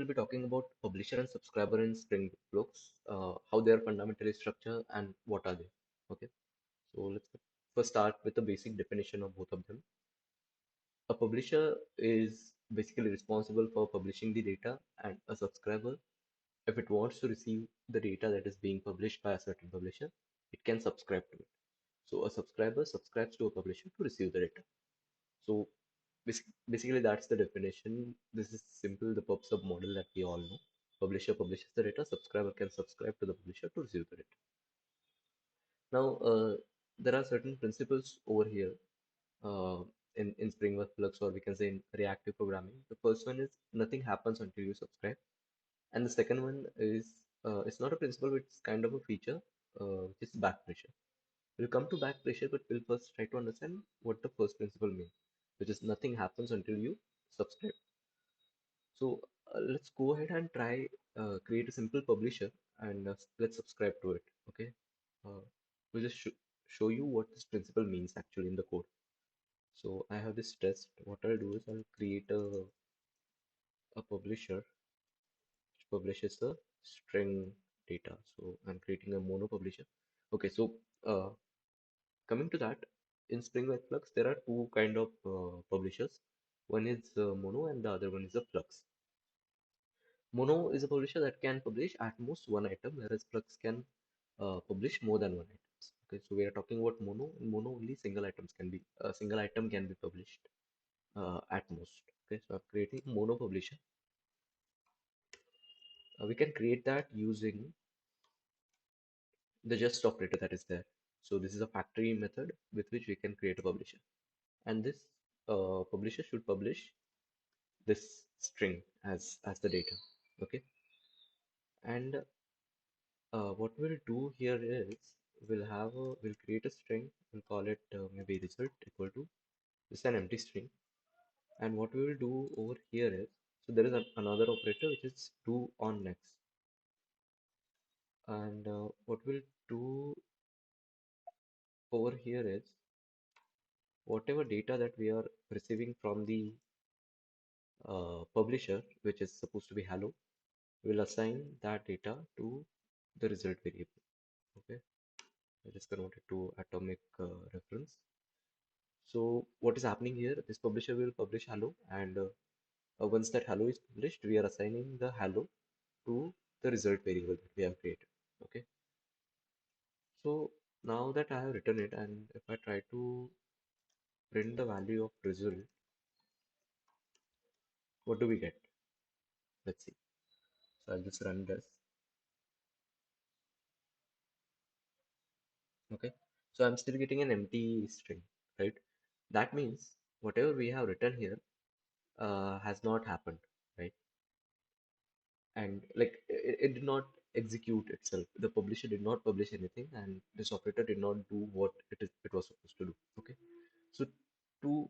we'll be talking about publisher and subscriber in Spring Books, how they are fundamentally structured and what are they. Okay, so let's first start with the basic definition of both of them. A publisher is basically responsible for publishing the data, and a subscriber, if it wants to receive the data that is being published by a certain publisher, it can subscribe to it. So a subscriber subscribes to a publisher to receive the data. So basically, that's the definition. This is simple, the PubSub model that we all know. Publisher publishes the data, subscriber can subscribe to the publisher to receive the data. Now, there are certain principles over here uh, in Spring WebFlux, or we can say in reactive programming. The first one is nothing happens until you subscribe, and the second one is it's not a principle, but it's kind of a feature, which is back pressure. We'll come to back pressure, but we'll first try to understand what the first principle means, which is nothing happens until you subscribe. So let's go ahead and try create a simple publisher and let's subscribe to it. Okay. Uh, we'll just show you what this principle means actually in the code. So I have this test. What I'll do is I'll create a publisher which publishes the string data. So I'm creating a mono publisher. Okay. So uh, coming to that, in Spring Flux, there are two kind of publishers. One is mono and the other one is a flux. Mono is a publisher that can publish at most one item, whereas Flux can publish more than one items. Okay, so we are talking about mono. In mono, only single items can be a single item can be published at most. Okay, so I'm creating mono publisher. We can create that using the just operator that is there. So this is a factory method with which we can create a publisher, and this publisher should publish this string as the data. Okay, and what we'll do here is we'll create a string. We'll call it maybe result equal to just an empty string. And what we will do over here is, so there is another operator which is do on next. And what we'll do over here is whatever data that we are receiving from the publisher, which is supposed to be hello, we'll assign that data to the result variable. Okay, I just convert it to atomic reference. So what is happening here? This publisher will publish hello, and once that hello is published, we are assigning the hello to the result variable that we have created. Okay. So now that I have written it, and if I try to print the value of result, what do we get? Let's see. So I'll just run this. Okay. So I'm still getting an empty string, right? That means whatever we have written here has not happened, right? And like it did not execute itself. The publisher did not publish anything, and this operator did not do what it was supposed to do. Okay, so to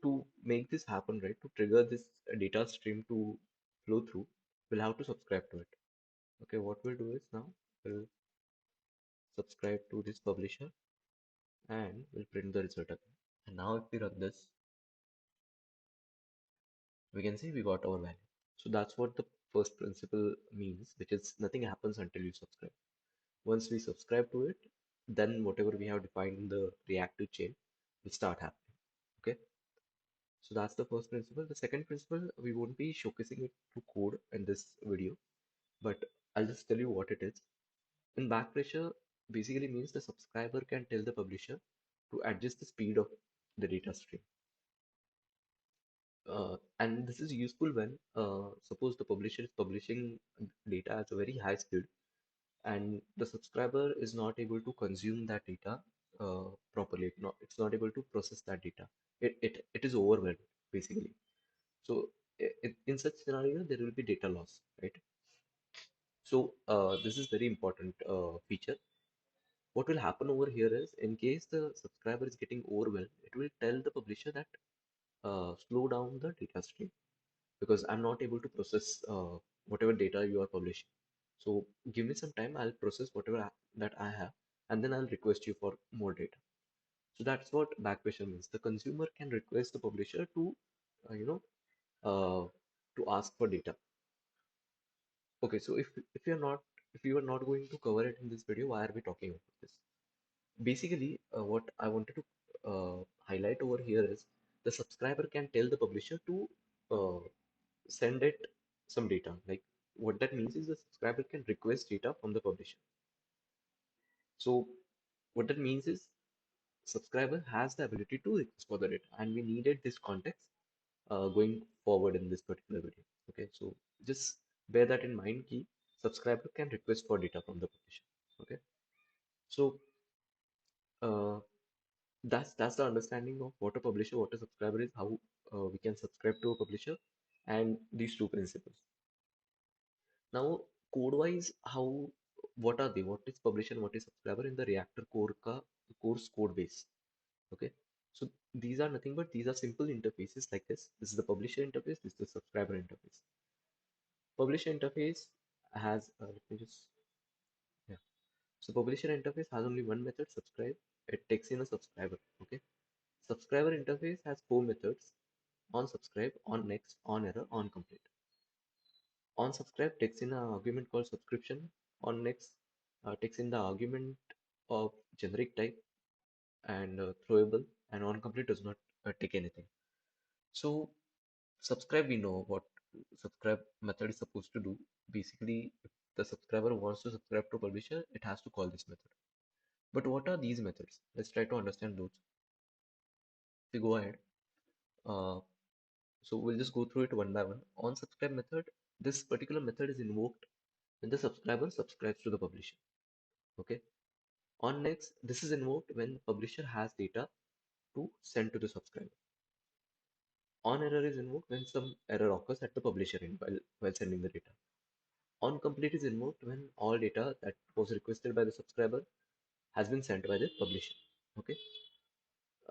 to make this happen, right, to trigger this data stream to flow through, we'll have to subscribe to it. Okay, what we'll do is now we'll subscribe to this publisher and we'll print the result again. And now if we run this, we can see we got our value. So that's what the first principle means, which is nothing happens until you subscribe. Once we subscribe to it, then whatever we have defined in the reactive chain will start happening. Okay, so that's the first principle. The second principle, we won't be showcasing it through code in this video, but I'll just tell you what it is. In back pressure, basically means the subscriber can tell the publisher to adjust the speed of the data stream. And this is useful when suppose the publisher is publishing data at a very high speed and the subscriber is not able to consume that data properly. It's not able to process that data. It is overwhelmed basically. So in such scenario, there will be data loss, right? So this is very important feature. What will happen over here is, in case the subscriber is getting overwhelmed, it will tell the publisher that slow down the data stream because I'm not able to process whatever data you are publishing. So give me some time, I'll process whatever that I have, and then I'll request you for more data. So that's what back pressure means. The consumer can request the publisher to, uh, you know, uh, to ask for data. Okay, so if you are not going to cover it in this video, why are we talking about this? Basically, what I wanted to highlight over here is the subscriber can tell the publisher to uh, send it some data. Like what that means is the subscriber can request data from the publisher. So what that means is subscriber has the ability to request for the data, and we needed this context going forward in this particular video. Okay, so just bear that in mind. Key subscriber can request for data from the publisher. Okay, so uh, that's the understanding of what a publisher, what a subscriber is, how we can subscribe to a publisher, and these two principles. Now, code-wise, how what are they? What is publisher and what is subscriber in the Reactor core course code base? Okay, so these are nothing but these are simple interfaces like this. This is the publisher interface. This is the subscriber interface. Publisher interface has let me just yeah. So publisher interface has only one method, subscribe. It takes in a subscriber. Okay. Subscriber interface has four methods: on subscribe, on next, on error, on complete. On subscribe takes in an argument called subscription. On next takes in the argument of generic type and throwable, and on complete does not take anything. So subscribe, we know what subscribe method is supposed to do. Basically, if the subscriber wants to subscribe to publisher, it has to call this method. But what are these methods? Let's try to understand those. If we go ahead, uh, so we'll just go through it one by one. On subscribe method, this particular method is invoked when the subscriber subscribes to the publisher. Okay. On next, this is invoked when the publisher has data to send to the subscriber. On error is invoked when some error occurs at the publisher end while sending the data. On complete is invoked when all data that was requested by the subscriber has been sent by the publisher. Okay.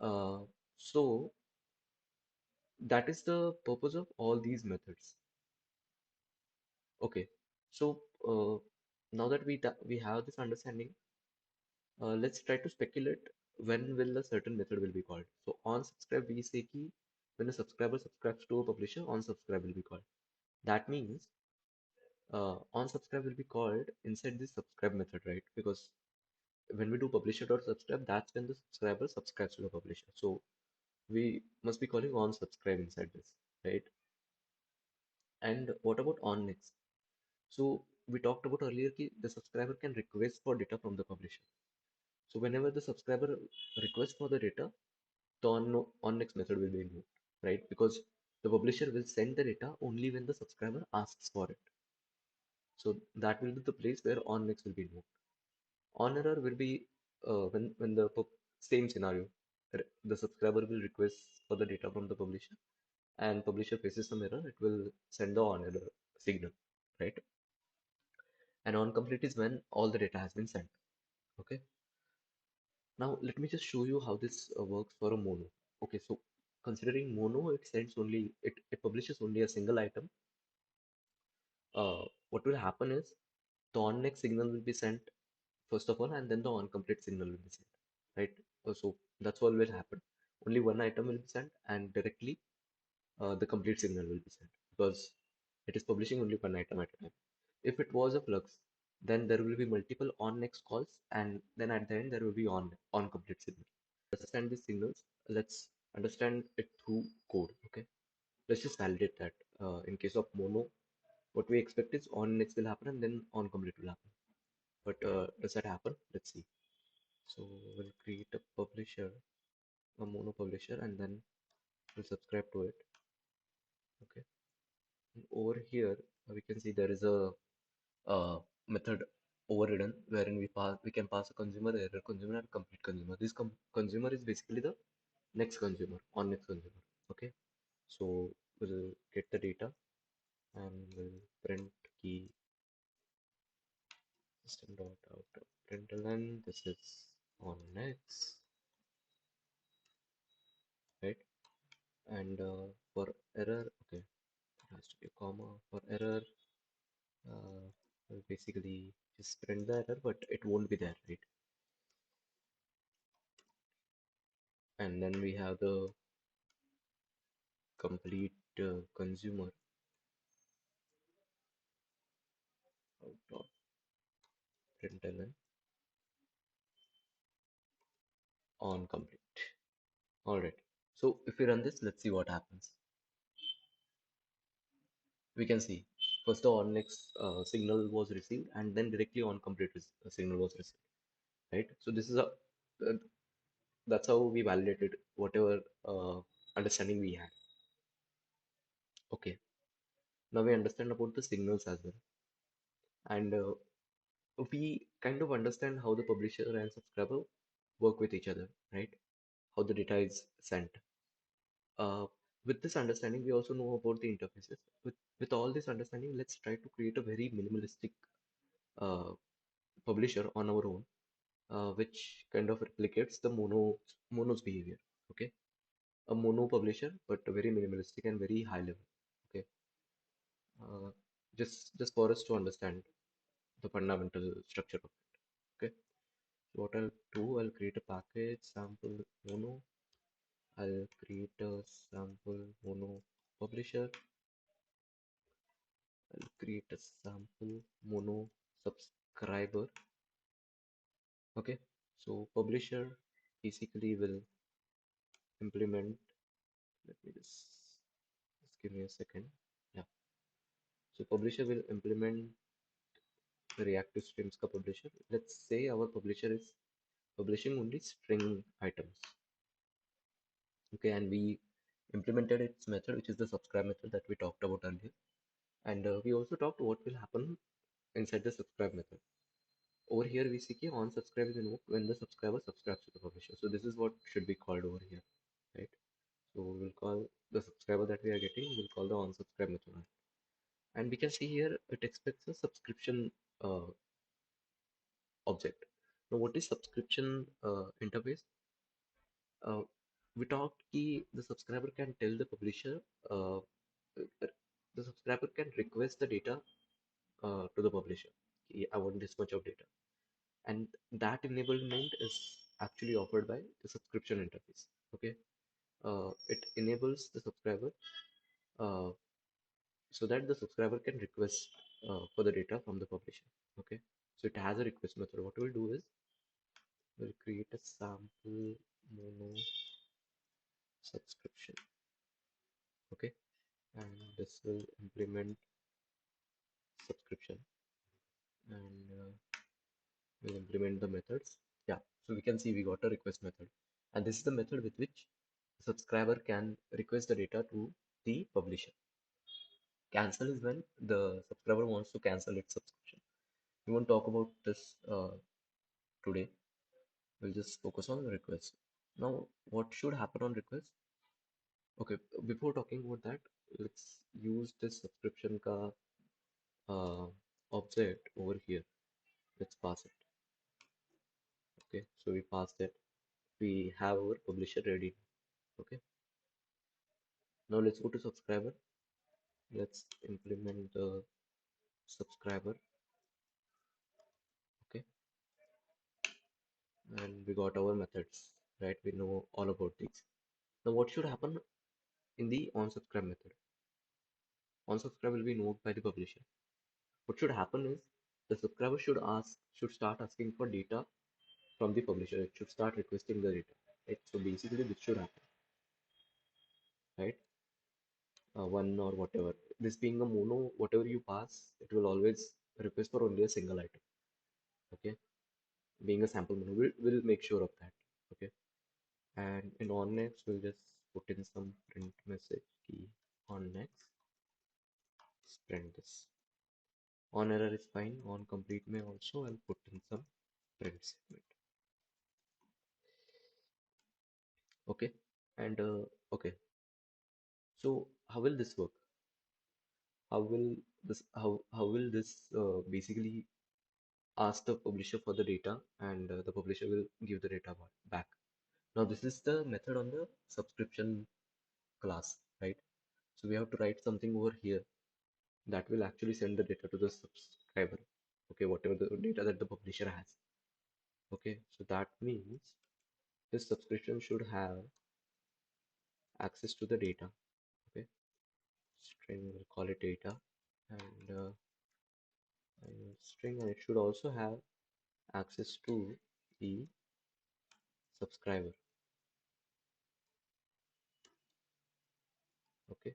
Uh, so that is the purpose of all these methods. Okay. So now that we have this understanding, let's try to speculate when will a certain method will be called. So on subscribe we say key when a subscriber subscribes to a publisher, on subscribe will be called. That means on subscribe will be called inside this subscribe method, right? Because when we do publisher dot subscribe, that's when the subscriber subscribes to the publisher. So we must be calling on subscribe inside this, right? And what about on next? So we talked about earlier that the subscriber can request for data from the publisher. So whenever the subscriber requests for the data, the on next method will be invoked, right? Because the publisher will send the data only when the subscriber asks for it. So that will be the place where on next will be invoked. On error will be when the same scenario, the subscriber will request for the data from the publisher, and publisher faces some error, it will send the on error signal, right? And on complete is when all the data has been sent. Okay. Now let me just show you how this works for a mono. Okay, so considering mono, it publishes only a single item. What will happen is the on next signal will be sent first of all, and then the on complete signal will be sent, right? So that's all will happen. Only one item will be sent, and directly the complete signal will be sent because it is publishing only one item at a time. If it was a flux, then there will be multiple on next calls, and then at the end there will be on complete signal. Understand these signals. Let's understand it through code. Okay, let's just validate that. In case of mono, what we expect is on next will happen and then on complete will happen. But does that happen? Let's see. So we'll create a publisher, a mono publisher, and then we'll subscribe to it. Okay. And over here, we can see there is a method overridden wherein we can pass a consumer, error consumer, and complete consumer. This consumer is basically the next consumer, on next consumer. Okay. So we'll get the data and we'll print key system dot out of println. This is on next, right? And for error, okay, it has to be a comma. For error, we'll basically just print the error, but it won't be there, right? And then we have the complete consumer. dot println on complete. All right. So if we run this, let's see what happens. We can see first the on next signal was received, and then directly on complete signal was received. Right. So this is a that's how we validated whatever understanding we had. Okay. Now we understand about the signals as well, and we kind of understand how the publisher and subscriber work with each other, right? How the data is sent. Uh, with this understanding, we also know about the interfaces. With all this understanding, let's try to create a very minimalistic uh, publisher on our own, which kind of replicates the mono's behavior. Okay, a mono publisher, but very minimalistic and very high level. Okay, uh, just for us to understand the fundamental structure of it. Okay, so what I'll do, I'll create a package sample mono. I'll create a sample mono publisher. I'll create a sample mono subscriber. Okay, so publisher basically will implement. Let me just give me a second. Yeah, so publisher will implement the reactive streams ka publisher. Let's say our publisher is publishing only string items. Okay, and we implemented its method, which is the subscribe method that we talked about earlier. And we also talked what will happen inside the subscribe method. Over here, we see key on subscribe is invoked when the subscriber subscribes to the publisher. So this is what should be called over here, right? So we'll call the subscriber that we are getting, we'll call the on subscribe method. And we can see here it expects a subscription object. Now, what is subscription interface? Uh, we talked key the subscriber can tell the publisher, the subscriber can request the data to the publisher. I want this much of data, and that enablement is actually offered by the subscription interface. Okay, it enables the subscriber uh, so that the subscriber can request for the data from the publisher. Okay, so it has a request method. What we'll do is we'll create a sample mono subscription. Okay, and this will implement subscription, and we'll implement the methods. Yeah, so we can see we got a request method, and this is the method with which the subscriber can request the data to the publisher. Cancel is when the subscriber wants to cancel its subscription. We won't talk about this today. We'll just focus on the request. Now, what should happen on request? Okay, before talking about that, let's use this subscription ka object over here. Let's pass it. Okay, so we passed it. We have our publisher ready. Okay, now let's go to subscriber. Let's implement the subscriber. Okay, and we got our methods, right? We know all about these. Now, what should happen in the on subscribe method? On subscribe will be known by the publisher. What should happen is the subscriber should start asking for data from the publisher. It should start requesting the data. Right? So basically, this should happen, right? One or whatever. This being a mono, whatever you pass, it will always request for only a single item. Okay, being a sample mono, we'll make sure of that. Okay, and in on next, we'll just put in some print message key on next. Just print this. On error is fine. On complete may also. I'll put in some print statement. Okay, and okay. So how will this work? How will this basically ask the publisher for the data, and the publisher will give the data back. Now this is the method on the subscription class, right? So we have to write something over here that will actually send the data to the subscriber. Okay, whatever the data that the publisher has. Okay, so that means this subscription should have access to the data. Okay, string, we'll call it data, and I'll string, and it should also have access to the subscriber. Okay,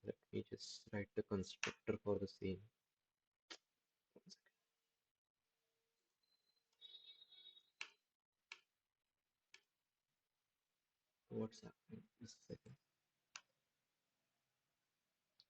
let me just write the constructor for the same. One second. What's happening? Just a second.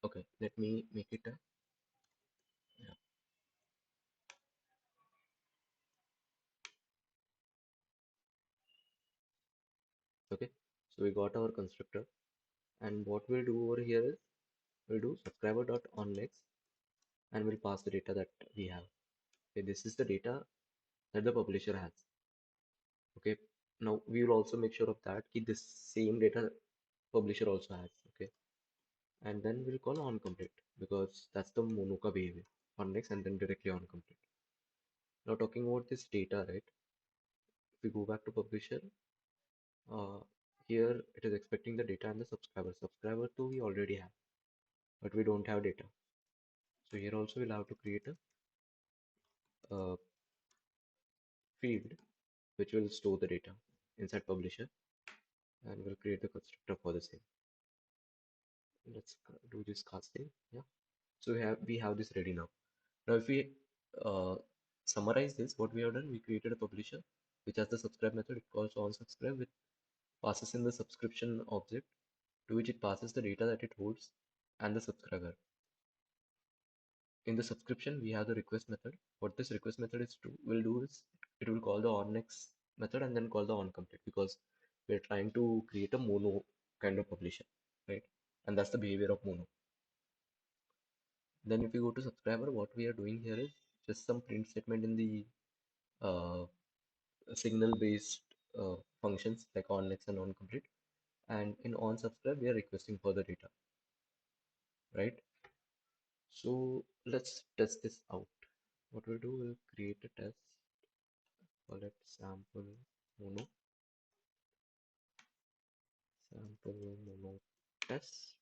Okay, let me make it a, yeah. Okay, so we got our constructor, and what we'll do over here is we'll do subscriber dot on next, and we'll pass the data that we have. Okay, this is the data that the publisher has. Okay, now we will also make sure of that this same data publisher also has. Okay, and then we'll call on complete because that's the monoka behavior, on next and then directly on complete. Now talking about this data, right? If we go back to publisher, uh, here it is expecting the data and the subscriber. Subscriber too we already have, but we don't have data. So here also we'll have to create a field which will store the data inside publisher, and we'll create the constructor for the same. Let's do this casting. Yeah. So we have this ready now. Now if we uh, summarize this, what we have done, we created a publisher which has the subscribe method. It calls on subscribe, which passes in the subscription object, to which it passes the data that it holds and the subscriber. In the subscription, we have the request method. What this request method will do is it will call the on next method and then call the on complete, because we're trying to create a mono kind of publisher, right? And that's the behavior of mono. Then if you go to subscriber, what we are doing here is just some print statement in the uh, signal based functions like on next and on complete. And in on subscribe, we are requesting for the data, right? So let's test this out. What we'll do, we'll create a test, call it mono, sample mono test.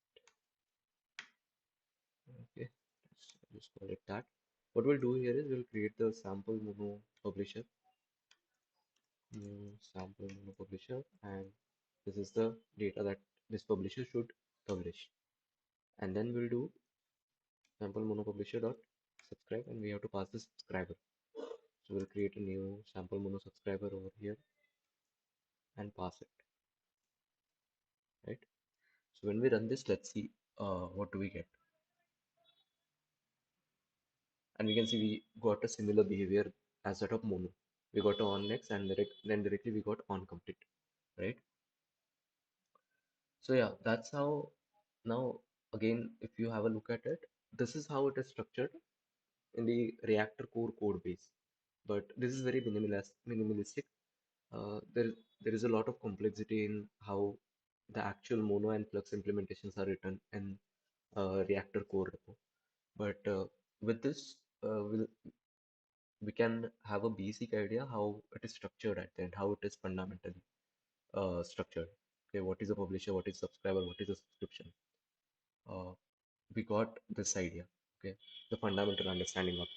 Okay, let's just call it that. What we'll do here is we'll create the sample mono publisher, sample mono publisher, and this is the data that this publisher should publish. And then we'll do sample mono publisher dot subscribe, and we have to pass the subscriber. So we'll create a new sample mono subscriber over here and pass it, right? So when we run this, let's see what do we get. And we can see we got a similar behavior as that of mono. We got on next and then directly we got on complete, right? So yeah, that's how. Now again, if you have a look at it, this is how it is structured in the reactor core code base. But this is very minimalistic. There is a lot of complexity in how the actual mono and flux implementations are written in reactor core repo. But with this, we can have a basic idea how it is structured at the end, how it is fundamentally structured. Okay, what is a publisher, what is subscriber, what is a subscription? Uh, we got this idea. Okay, the fundamental understanding of it.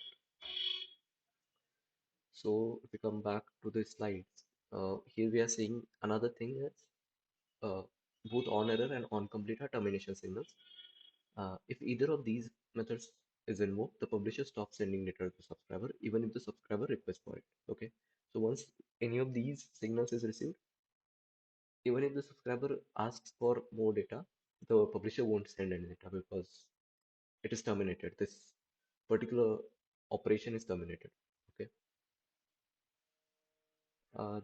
So if we come back to the slides, here we are seeing another thing is uh, both on error and on complete are termination signals. If either of these methods is invoked, the publisher stops sending data to the subscriber, even if the subscriber requests for it. Okay. So once any of these signals is received, even if the subscriber asks for more data, the publisher won't send any data because it is terminated. This particular operation is terminated. Okay.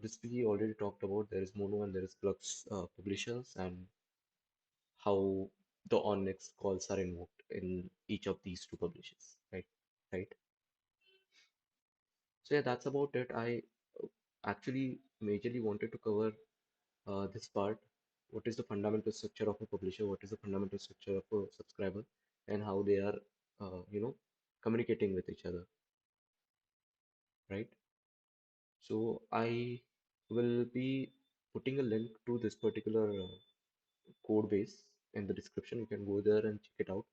This we already talked about. There is mono and there is flux publishers, and how the on-next calls are invoked in each of these two publishers, right? Right. So yeah, that's about it. I actually majorly wanted to cover this part. What is the fundamental structure of a publisher? What is the fundamental structure of a subscriber? And how they are, communicating with each other, right? So I will be putting a link to this particular code base in the description. You can go there and check it out.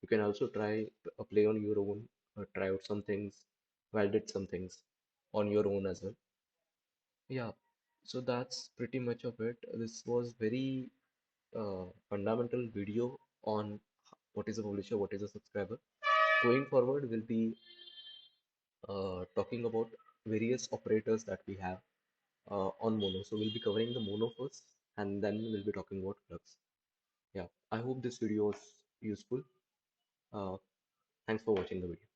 You can also try a play on your own try out some things, validate some things on your own as well. Yeah, so that's pretty much of it. This was very fundamental video on what is a publisher, what is a subscriber. Going forward, we'll be talking about various operators that we have on Mono. So we'll be covering the Mono first, and then we'll be talking about Flux. Yeah, I hope this video was useful. Uh, Thanks for watching the video.